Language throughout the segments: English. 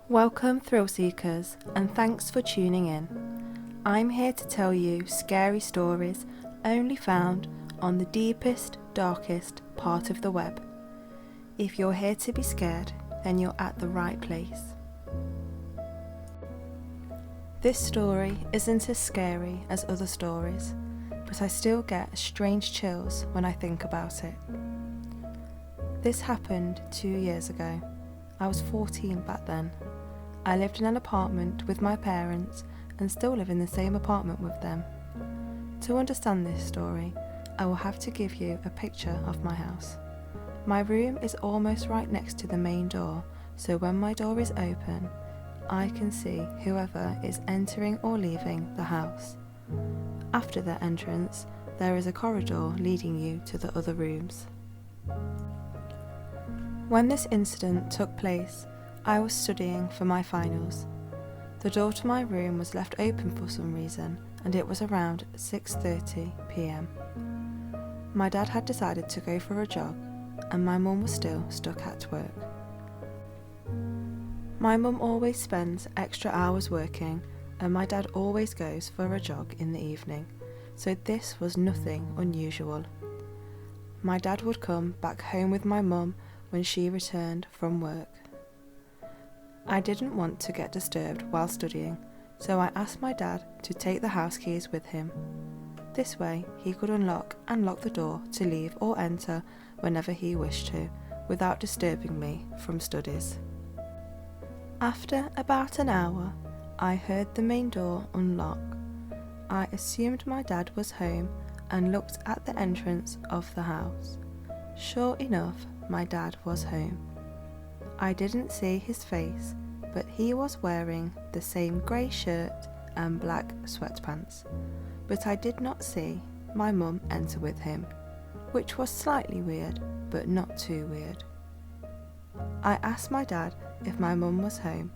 Welcome thrill seekers, and thanks for tuning in. I'm here to tell you scary stories only found on the deepest, darkest part of the web. If you're here to be scared, then you're at the right place. This story isn't as scary as other stories, but I still get strange chills when I think about it. This happened 2 years ago. I was 14 back then. I lived in an apartment with my parents and still live in the same apartment with them. To understand this story, I will have to give you a picture of my house. My room is almost right next to the main door, so when my door is open, I can see whoever is entering or leaving the house. After their entrance, there is a corridor leading you to the other rooms. When this incident took place, I was studying for my finals. The door to my room was left open for some reason, and it was around 6:30 p.m. My dad had decided to go for a jog, and my mum was still stuck at work. My mum always spends extra hours working, and my dad always goes for a jog in the evening, so this was nothing unusual. My dad would come back home with my mum when she returned from work. I didn't want to get disturbed while studying, so I asked my dad to take the house keys with him. This way he could unlock and lock the door to leave or enter whenever he wished to, without disturbing me from studies. After about an hour, I heard the main door unlock. I assumed my dad was home and looked at the entrance of the house. Sure enough, my dad was home. I didn't see his face, but he was wearing the same grey shirt and black sweatpants. But I did not see my mum enter with him, which was slightly weird, but not too weird. I asked my dad if my mum was home,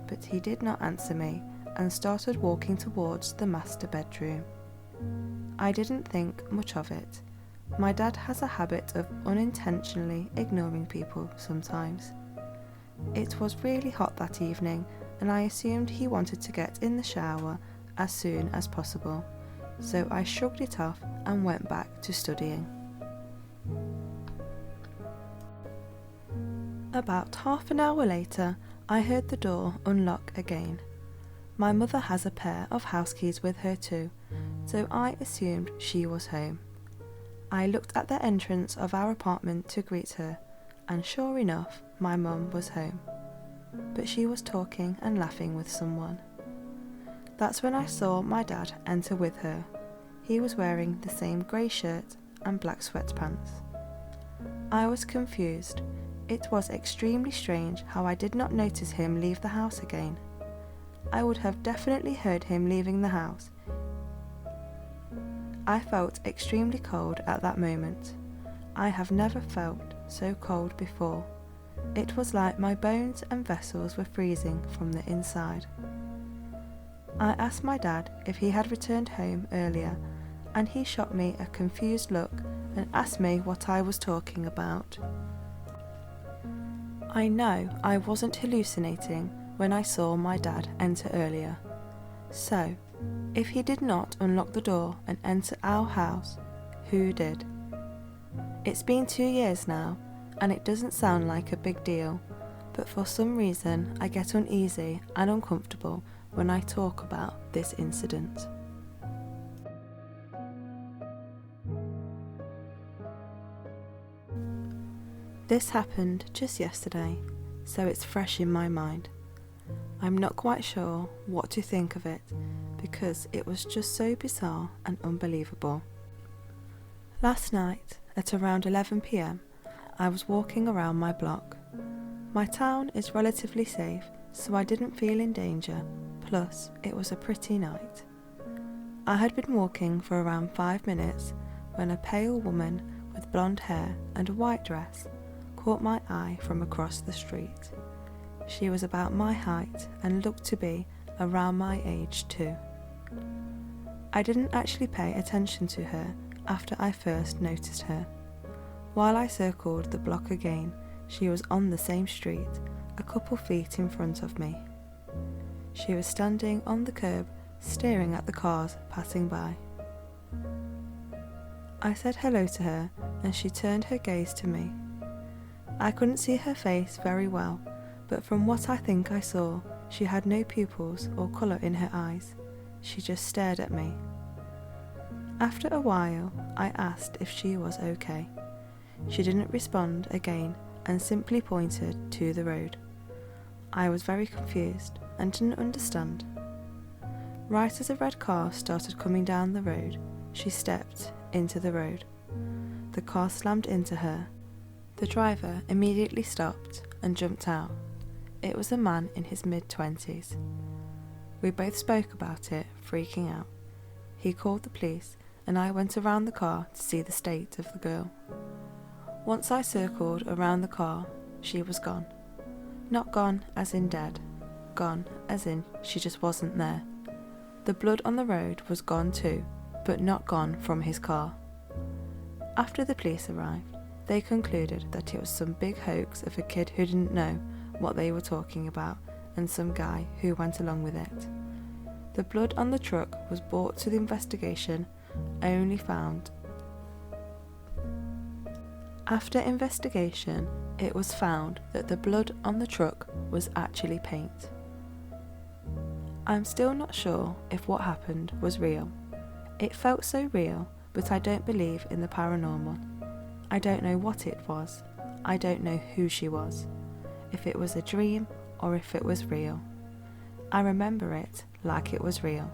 but he did not answer me and started walking towards the master bedroom. I didn't think much of it. My dad has a habit of unintentionally ignoring people sometimes. It was really hot that evening, and I assumed he wanted to get in the shower as soon as possible, so I shrugged it off and went back to studying. About half an hour later, I heard the door unlock again. My mother has a pair of house keys with her too, so I assumed she was home. I looked at the entrance of our apartment to greet her, and sure enough, my mum was home. But she was talking and laughing with someone. That's when I saw my dad enter with her. He was wearing the same grey shirt and black sweatpants. I was confused. It was extremely strange how I did not notice him leave the house again. I would have definitely heard him leaving the house. I felt extremely cold at that moment. I have never felt so cold before. It was like my bones and vessels were freezing from the inside. I asked my dad if he had returned home earlier, and he shot me a confused look and asked me what I was talking about. I know I wasn't hallucinating when I saw my dad enter earlier. So, if he did not unlock the door and enter our house, who did? It's been 2 years now, and it doesn't sound like a big deal, but for some reason I get uneasy and uncomfortable when I talk about this incident. This happened just yesterday, so it's fresh in my mind. I'm not quite sure what to think of it, because it was just so bizarre and unbelievable. Last night, at around 11 p.m, I was walking around my block. My town is relatively safe, so I didn't feel in danger, plus it was a pretty night. I had been walking for around 5 minutes when a pale woman with blonde hair and a white dress caught my eye from across the street. She was about my height and looked to be around my age too. I didn't actually pay attention to her after I first noticed her. While I circled the block again, she was on the same street, a couple feet in front of me. She was standing on the curb, staring at the cars passing by. I said hello to her and she turned her gaze to me. I couldn't see her face very well, but from what I think I saw, she had no pupils or colour in her eyes. She just stared at me. After a while, I asked if she was okay. She didn't respond again and simply pointed to the road. I was very confused and didn't understand. Right as a red car started coming down the road, she stepped into the road. The car slammed into her. The driver immediately stopped and jumped out. It was a man in his mid-20s. We both spoke about it, freaking out. He called the police and I went around the car to see the state of the girl. Once I circled around the car, she was gone. Not gone as in dead, gone as in she just wasn't there. The blood on the road was gone too, but not gone from his car. After the police arrived, they concluded that it was some big hoax of a kid who didn't know what they were talking about and some guy who went along with it. The blood on the truck was brought to the investigation, only found. After investigation, it was found that the blood on the truck was actually paint. I'm still not sure if what happened was real. It felt so real, but I don't believe in the paranormal. I don't know what it was. I don't know who she was. If it was a dream or if it was real. I remember it like it was real.